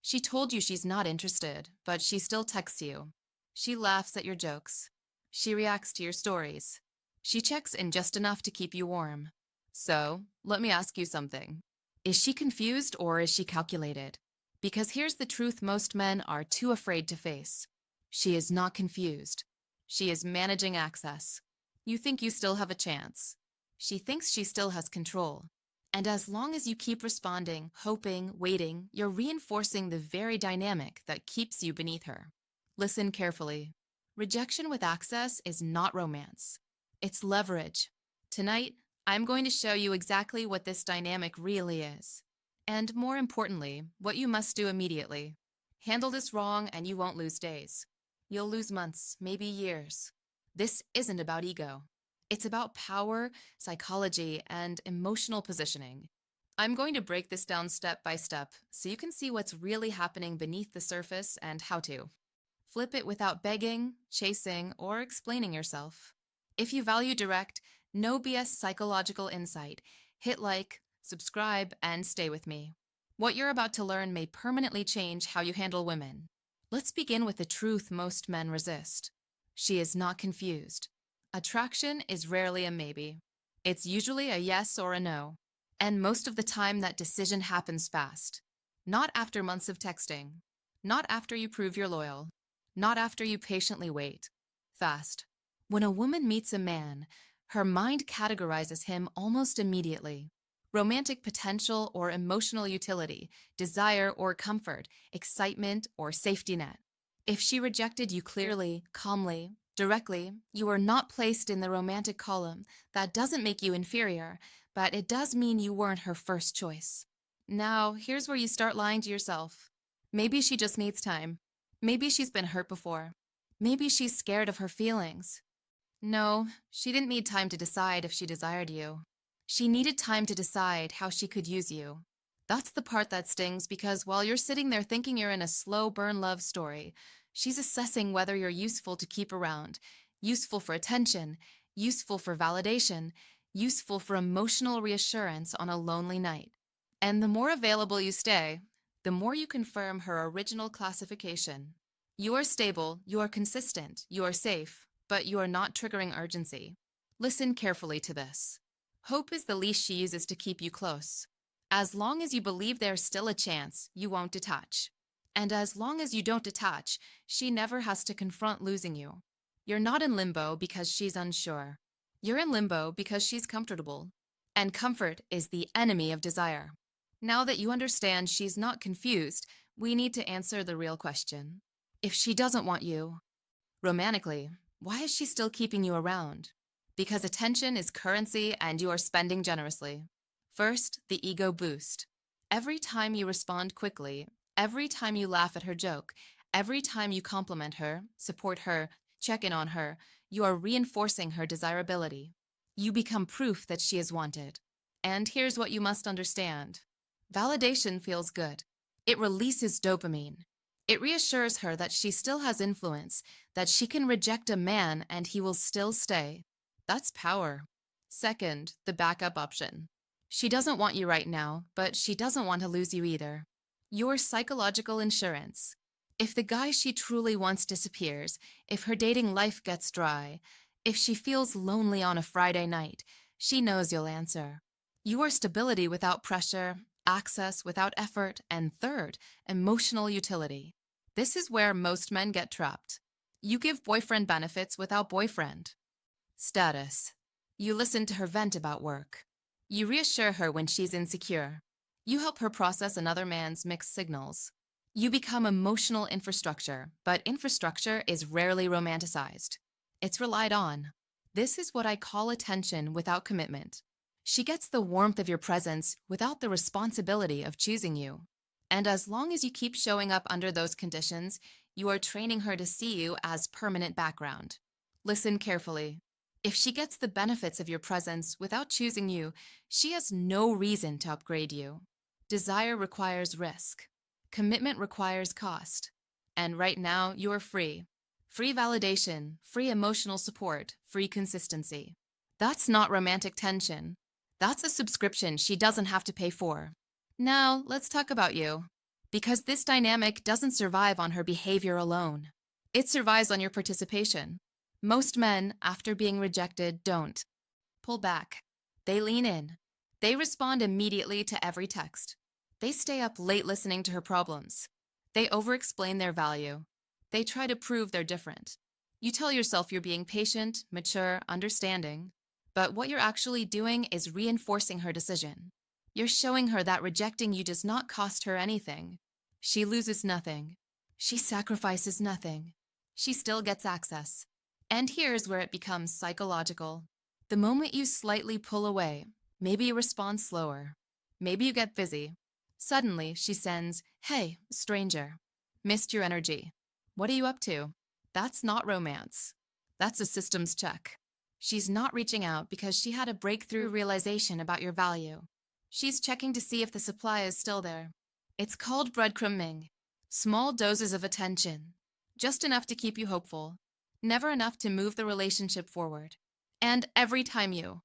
She told you she's not interested, but she still texts you. She laughs at your jokes. She reacts to your stories. She checks in just enough to keep you warm. So, let me ask you something. Is she confused or is she calculated? Because here's the truth most men are too afraid to face. She is not confused. She is managing access. You think you still have a chance. She thinks she still has control. And as long as you keep responding, hoping, waiting, you're reinforcing the very dynamic that keeps you beneath her. Listen carefully. Rejection with access is not romance. It's leverage. Tonight, I'm going to show you exactly what this dynamic really is. And more importantly, what you must do immediately. Handle this wrong and you won't lose days. You'll lose months, maybe years. This isn't about ego. It's about power, psychology, and emotional positioning. I'm going to break this down step by step so you can see what's really happening beneath the surface and how to. Flip it without begging, chasing, or explaining yourself. If you value direct, no BS psychological insight, hit like, subscribe, and stay with me. What you're about to learn may permanently change how you handle women. Let's begin with the truth most men resist. She is not confused. Attraction is rarely a maybe. It's usually a yes or a no. And most of the time that decision happens fast. Not after months of texting. Not after you prove you're loyal. Not after you patiently wait. Fast. When a woman meets a man, her mind categorizes him almost immediately. Romantic potential or emotional utility, desire or comfort, excitement or safety net. If she rejected you clearly, calmly, directly, you are not placed in the romantic column. That doesn't make you inferior, but it does mean you weren't her first choice. Now, here's where you start lying to yourself. Maybe she just needs time. Maybe she's been hurt before. Maybe she's scared of her feelings. No, she didn't need time to decide if she desired you. She needed time to decide how she could use you. That's the part that stings because while you're sitting there thinking you're in a slow burn love story, she's assessing whether you're useful to keep around, useful for attention, useful for validation, useful for emotional reassurance on a lonely night. And the more available you stay, the more you confirm her original classification. You are stable, you are consistent, you are safe, but you are not triggering urgency. Listen carefully to this. Hope is the leash she uses to keep you close. As long as you believe there's still a chance, you won't detach. And as long as you don't detach, she never has to confront losing you. You're not in limbo because she's unsure. You're in limbo because she's comfortable. And comfort is the enemy of desire. Now that you understand she's not confused, we need to answer the real question. If she doesn't want you, romantically, why is she still keeping you around? Because attention is currency and you are spending generously. First, the ego boost. Every time you respond quickly, every time you laugh at her joke, every time you compliment her, support her, check in on her, you are reinforcing her desirability. You become proof that she is wanted. And here's what you must understand. Validation feels good. It releases dopamine. It reassures her that she still has influence, that she can reject a man and he will still stay. That's power. Second, the backup option. She doesn't want you right now, but she doesn't want to lose you either. Your psychological insurance. If the guy she truly wants disappears, if her dating life gets dry, if she feels lonely on a Friday night, she knows you'll answer. You are stability without pressure, access without effort, and third, emotional utility. This is where most men get trapped. You give boyfriend benefits without boyfriend. Status. You listen to her vent about work. You reassure her when she's insecure. You help her process another man's mixed signals. You become emotional infrastructure, but infrastructure is rarely romanticized. It's relied on. This is what I call attention without commitment. She gets the warmth of your presence without the responsibility of choosing you. And as long as you keep showing up under those conditions, you are training her to see you as permanent background. Listen carefully. If she gets the benefits of your presence without choosing you, she has no reason to upgrade you. Desire requires risk. Commitment requires cost. And right now, you are free. Free validation, free emotional support, free consistency. That's not romantic tension. That's a subscription she doesn't have to pay for. Now, let's talk about you. Because this dynamic doesn't survive on her behavior alone. It survives on your participation. Most men, after being rejected, don't pull back. They lean in. They respond immediately to every text. They stay up late listening to her problems. They over-explain their value. They try to prove they're different. You tell yourself you're being patient, mature, understanding, but what you're actually doing is reinforcing her decision. You're showing her that rejecting you does not cost her anything. She loses nothing. She sacrifices nothing. She still gets access. And here's where it becomes psychological. The moment you slightly pull away, maybe you respond slower. Maybe you get busy. Suddenly, she sends, "Hey, stranger. Missed your energy. What are you up to?" That's not romance. That's a systems check. She's not reaching out because she had a breakthrough realization about your value. She's checking to see if the supply is still there. It's called breadcrumbing. Small doses of attention. Just enough to keep you hopeful. Never enough to move the relationship forward. And every time you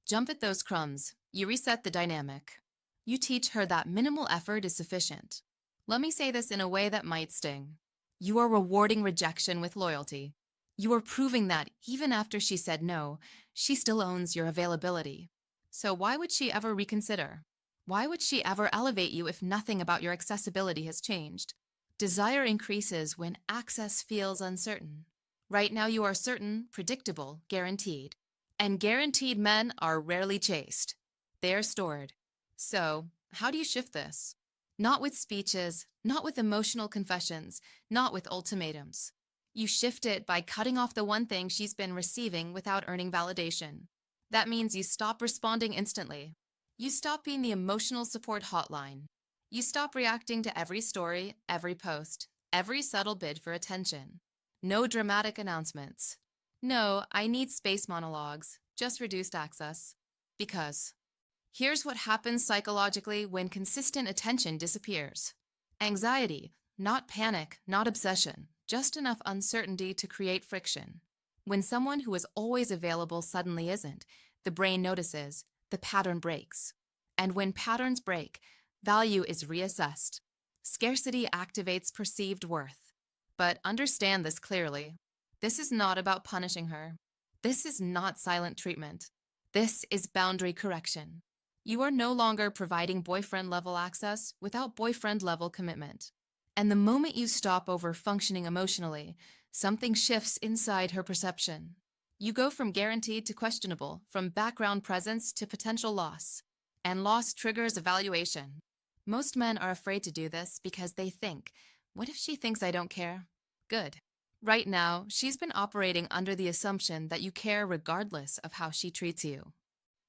jump at those crumbs, you reset the dynamic. You teach her that minimal effort is sufficient. Let me say this in a way that might sting. You are rewarding rejection with loyalty. You are proving that even after she said no, she still owns your availability. So why would she ever reconsider? Why would she ever elevate you if nothing about your accessibility has changed? Desire increases when access feels uncertain. Right now you are certain, predictable, guaranteed. And guaranteed men are rarely chased. They are stored. So, how do you shift this? Not with speeches, not with emotional confessions, not with ultimatums. You shift it by cutting off the one thing she's been receiving without earning validation. That means you stop responding instantly. You stop being the emotional support hotline. You stop reacting to every story, every post, every subtle bid for attention. No dramatic announcements. No, I need space monologues, just reduced access. Because here's what happens psychologically when consistent attention disappears. Anxiety, not panic, not obsession, just enough uncertainty to create friction. When someone who is always available suddenly isn't, the brain notices, the pattern breaks. And when patterns break, value is reassessed. Scarcity activates perceived worth. But understand this clearly. This is not about punishing her. This is not silent treatment. This is boundary correction. You are no longer providing boyfriend-level access without boyfriend-level commitment. And the moment you stop over-functioning emotionally, something shifts inside her perception. You go from guaranteed to questionable, from background presence to potential loss. And loss triggers evaluation. Most men are afraid to do this because they think, what if she thinks I don't care? Good. Right now, she's been operating under the assumption that you care regardless of how she treats you.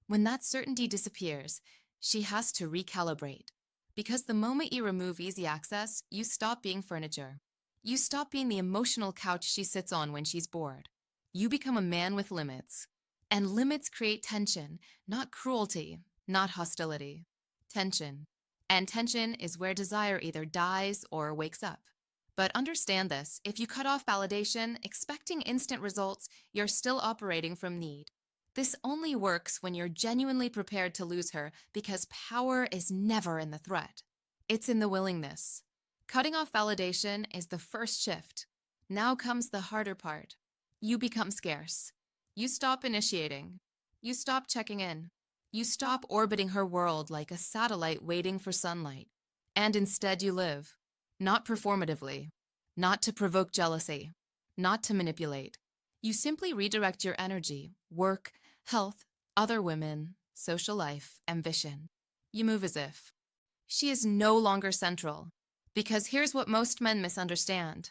When that certainty disappears, she has to recalibrate. Because the moment you remove easy access, you stop being furniture. You stop being the emotional couch she sits on when she's bored. You become a man with limits. And limits create tension, not cruelty, not hostility. Tension. And tension is where desire either dies or wakes up. But understand this, if you cut off validation, expecting instant results, you're still operating from need. This only works when you're genuinely prepared to lose her because power is never in the threat. It's in the willingness. Cutting off validation is the first shift. Now comes the harder part. You become scarce. You stop initiating. You stop checking in. You stop orbiting her world like a satellite waiting for sunlight. And instead you live. Not performatively, not to provoke jealousy, not to manipulate. You simply redirect your energy, work, health, other women, social life, ambition. You move as if. She is no longer central. Because here's what most men misunderstand.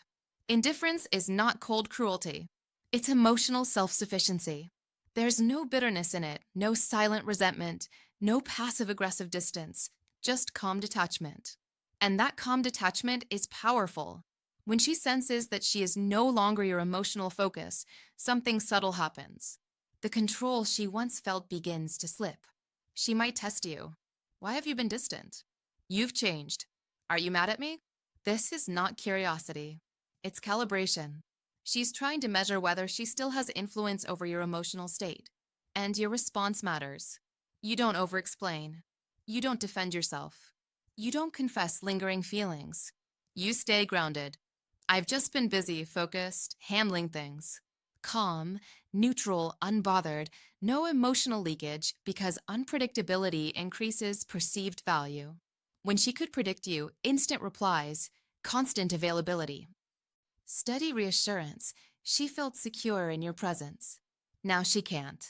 Indifference is not cold cruelty. It's emotional self-sufficiency. There's no bitterness in it, no silent resentment, no passive-aggressive distance, just calm detachment. And that calm detachment is powerful. When she senses that she is no longer your emotional focus, something subtle happens. The control she once felt begins to slip. She might test you. Why have you been distant? You've changed. Are you mad at me? This is not curiosity. It's calibration. She's trying to measure whether she still has influence over your emotional state. And your response matters. You don't over-explain. You don't defend yourself. You don't confess lingering feelings. You stay grounded. I've just been busy, focused, handling things. Calm, neutral, unbothered, no emotional leakage because unpredictability increases perceived value. When she could predict you, instant replies, constant availability. Steady reassurance, she felt secure in your presence. Now she can't.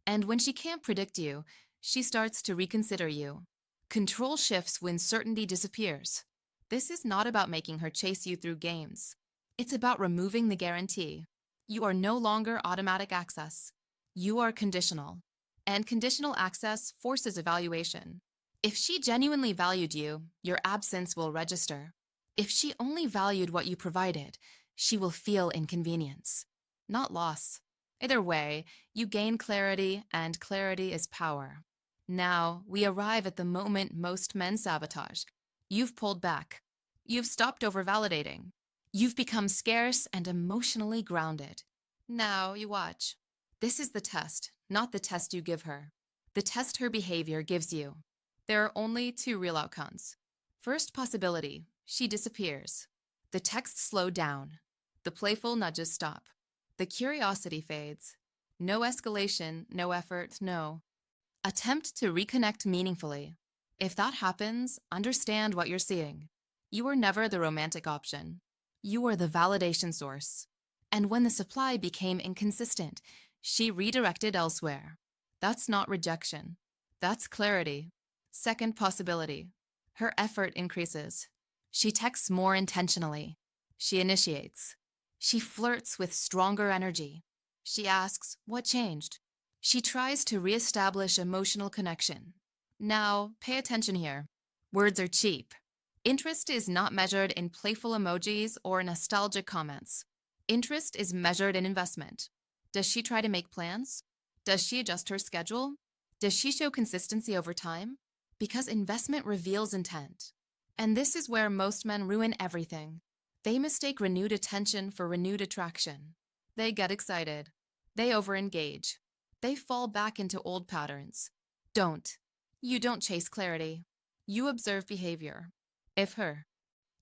And when she can't predict you, she starts to reconsider you. Control shifts when certainty disappears. This is not about making her chase you through games. It's about removing the guarantee. You are no longer automatic access. You are conditional. And conditional access forces evaluation. If she genuinely valued you, your absence will register. If she only valued what you provided, she will feel inconvenience, not loss. Either way, you gain clarity, and clarity is power. Now, we arrive at the moment most men sabotage. You've pulled back. You've stopped over-validating. You've become scarce and emotionally grounded. Now, you watch. This is the test, not the test you give her. The test her behavior gives you. There are only two real outcomes. First possibility, she disappears. The texts slow down. The playful nudges stop. The curiosity fades. No escalation, no effort, no. Attempt to reconnect meaningfully. If that happens, understand what you're seeing. You were never the romantic option. You were the validation source. And when the supply became inconsistent, she redirected elsewhere. That's not rejection. That's clarity. Second possibility. Her effort increases. She texts more intentionally. She initiates. She flirts with stronger energy. She asks, what changed? She tries to reestablish emotional connection. Now, pay attention here. Words are cheap. Interest is not measured in playful emojis or nostalgic comments. Interest is measured in investment. Does she try to make plans? Does she adjust her schedule? Does she show consistency over time? Because investment reveals intent. And this is where most men ruin everything. They mistake renewed attention for renewed attraction. They get excited. They overengage. They fall back into old patterns. Don't. You don't chase clarity. You observe behavior. If her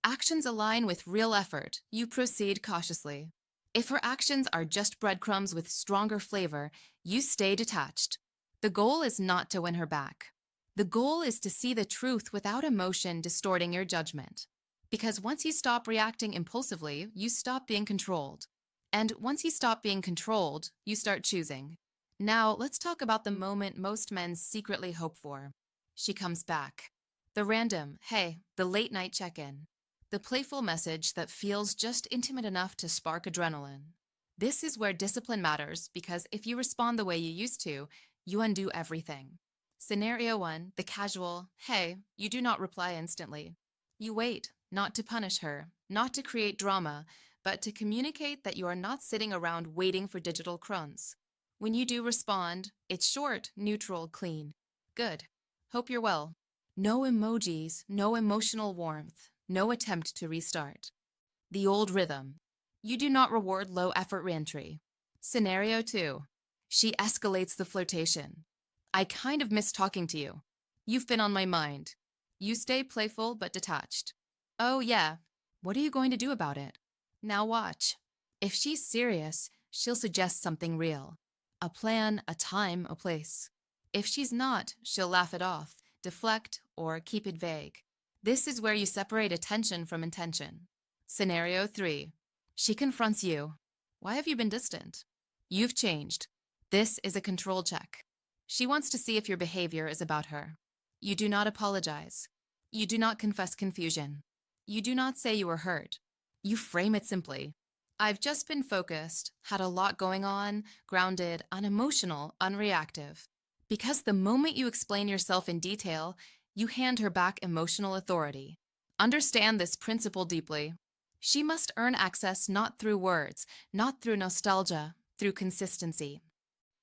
actions align with real effort, you proceed cautiously. If her actions are just breadcrumbs with stronger flavor, you stay detached. The goal is not to win her back. The goal is to see the truth without emotion distorting your judgment. Because once you stop reacting impulsively, you stop being controlled. And once you stop being controlled, you start choosing. Now, let's talk about the moment most men secretly hope for. She comes back. The random, hey, the late night check-in. The playful message that feels just intimate enough to spark adrenaline. This is where discipline matters because if you respond the way you used to, you undo everything. Scenario 1, the casual, hey, you do not reply instantly. You wait, not to punish her, not to create drama, but to communicate that you are not sitting around waiting for digital crumbs. When you do respond, it's short, neutral, clean. Good. Hope you're well. No emojis, no emotional warmth, no attempt to restart. The old rhythm. You do not reward low-effort reentry. Scenario 2. She escalates the flirtation. I kind of miss talking to you. You've been on my mind. You stay playful but detached. Oh yeah, what are you going to do about it? Now watch. If she's serious, she'll suggest something real. A plan, a time, a place. If she's not, she'll laugh it off, deflect, or keep it vague. This is where you separate attention from intention. Scenario 3. She confronts you. Why have you been distant? You've changed. This is a control check. She wants to see if your behavior is about her. You do not apologize. You do not confess confusion. You do not say you were hurt. You frame it simply. I've just been focused, had a lot going on, grounded, unemotional, unreactive. Because the moment you explain yourself in detail, you hand her back emotional authority. Understand this principle deeply. She must earn access not through words, not through nostalgia, through consistency.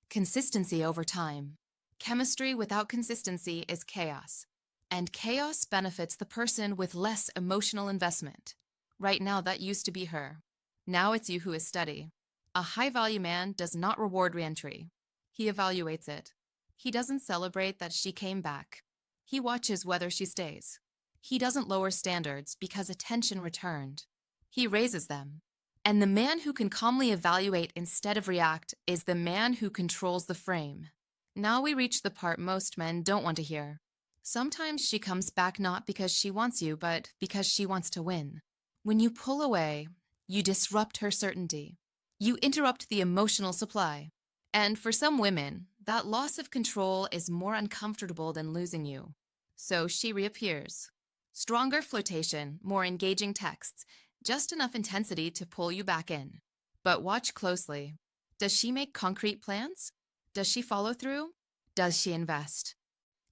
Consistency over time. Chemistry without consistency is chaos. And chaos benefits the person with less emotional investment. Right now, that used to be her. Now it's you who is steady. A high-value man does not reward reentry. He evaluates it. He doesn't celebrate that she came back. He watches whether she stays. He doesn't lower standards because attention returned. He raises them. And the man who can calmly evaluate instead of react is the man who controls the frame. Now we reach the part most men don't want to hear. Sometimes she comes back not because she wants you, but because she wants to win. When you pull away, you disrupt her certainty. You interrupt the emotional supply. And for some women, that loss of control is more uncomfortable than losing you. So she reappears. Stronger flirtation, more engaging texts, just enough intensity to pull you back in. But watch closely. Does she make concrete plans? Does she follow through? Does she invest?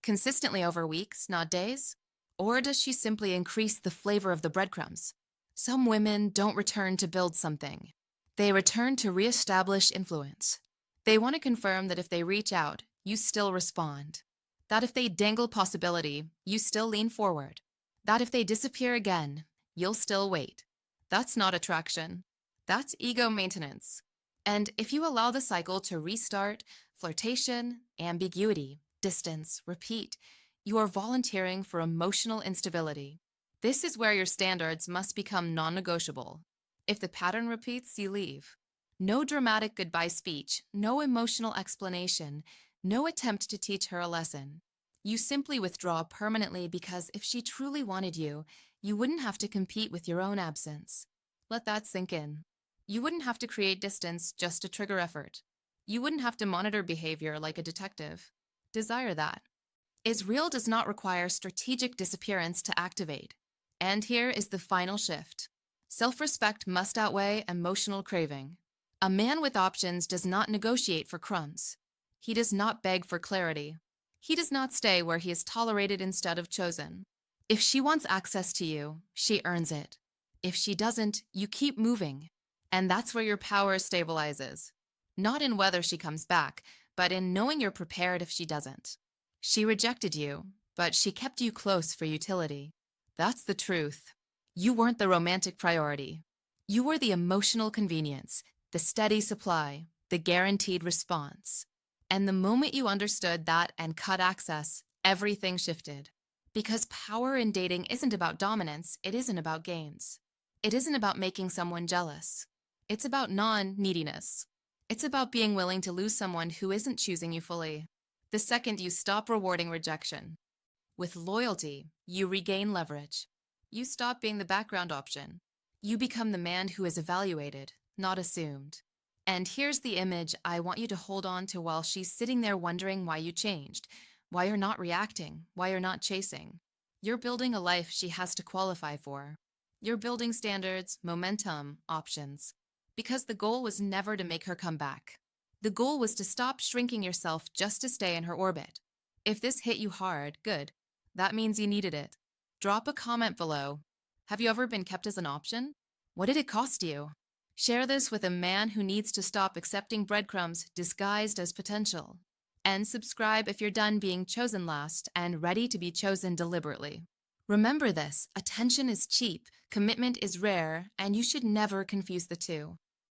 Consistently over weeks, not days? Or does she simply increase the flavor of the breadcrumbs? Some women don't return to build something. They return to reestablish influence. They want to confirm that if they reach out, you still respond. That if they dangle possibility, you still lean forward. That if they disappear again, you'll still wait. That's not attraction. That's ego maintenance. And if you allow the cycle to restart, flirtation, ambiguity, distance, repeat, you are volunteering for emotional instability. This is where your standards must become non-negotiable. If the pattern repeats, you leave. No dramatic goodbye speech, no emotional explanation, no attempt to teach her a lesson. You simply withdraw permanently because if she truly wanted you, you wouldn't have to compete with your own absence. Let that sink in. You wouldn't have to create distance just to trigger effort. You wouldn't have to monitor behavior like a detective. Desire that. Israel does not require strategic disappearance to activate. And here is the final shift. Self-respect must outweigh emotional craving. A man with options does not negotiate for crumbs. He does not beg for clarity. He does not stay where he is tolerated instead of chosen. If she wants access to you, she earns it. If she doesn't, you keep moving. And that's where your power stabilizes. Not in whether she comes back, but in knowing you're prepared if she doesn't. She rejected you, but she kept you close for utility. That's the truth. You weren't the romantic priority. You were the emotional convenience, the steady supply, the guaranteed response. And the moment you understood that and cut access, everything shifted. Because power in dating isn't about dominance, it isn't about games. It isn't about making someone jealous. It's about non-neediness. It's about being willing to lose someone who isn't choosing you fully. The second you stop rewarding rejection. With loyalty, you regain leverage. You stop being the background option. You become the man who is evaluated, not assumed. And here's the image I want you to hold on to while she's sitting there wondering why you changed, why you're not reacting, why you're not chasing. You're building a life she has to qualify for. You're building standards, momentum, options. Because the goal was never to make her come back. The goal was to stop shrinking yourself just to stay in her orbit. If this hit you hard, good. That means you needed it. Drop a comment below. Have you ever been kept as an option? What did it cost you? Share this with a man who needs to stop accepting breadcrumbs disguised as potential. And subscribe if you're done being chosen last and ready to be chosen deliberately. Remember this, attention is cheap, commitment is rare, and you should never confuse the two.